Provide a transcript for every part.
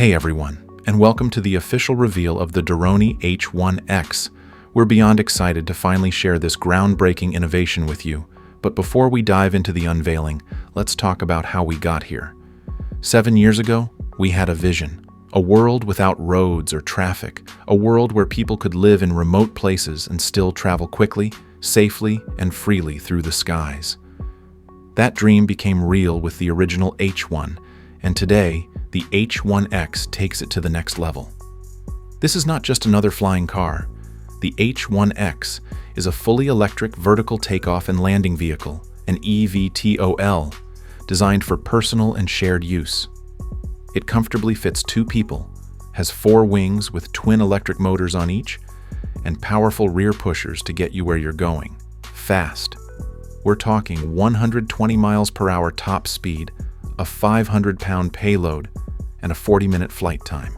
Hey everyone, and welcome to the official reveal of the Doroni H1-X. We're beyond excited to finally share this groundbreaking innovation with you. But before we dive into the unveiling, let's talk about how we got here. 7 years ago, we had a vision. A world without roads or traffic. A world where people could live in remote places and still travel quickly, safely, and freely through the skies. That dream became real with the original H1, and today, the H1-X takes it to the next level. This is not just another flying car. The H1-X is a fully electric vertical takeoff and landing vehicle, an eVTOL, designed for personal and shared use. It comfortably fits 2 people, has 4 wings with twin electric motors on each, and powerful rear pushers to get you where you're going, fast. We're talking 120 miles per hour top speed, a 500-pound payload, and a 40-minute flight time.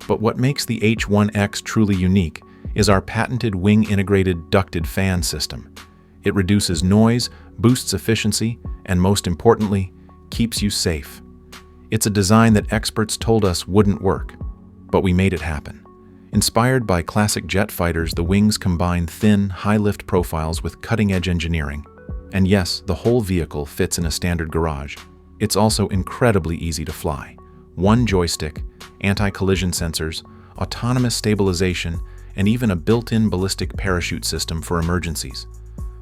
But what makes the H1-X truly unique is our patented wing-integrated ducted fan system. It reduces noise, boosts efficiency, and most importantly, keeps you safe. It's a design that experts told us wouldn't work, but we made it happen. Inspired by classic jet fighters, the wings combine thin, high-lift profiles with cutting-edge engineering. And yes, the whole vehicle fits in a standard garage. It's also incredibly easy to fly. 1 joystick, anti-collision sensors, autonomous stabilization, and even a built-in ballistic parachute system for emergencies.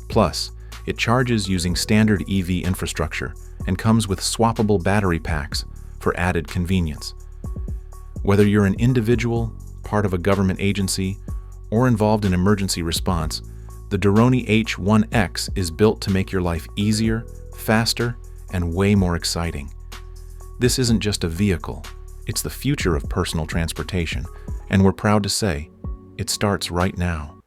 Plus, it charges using standard EV infrastructure and comes with swappable battery packs for added convenience. Whether you're an individual, part of a government agency, or involved in emergency response, the Doroni H1-X is built to make your life easier, faster, and way more exciting. This isn't just a vehicle, it's the future of personal transportation, and we're proud to say, it starts right now.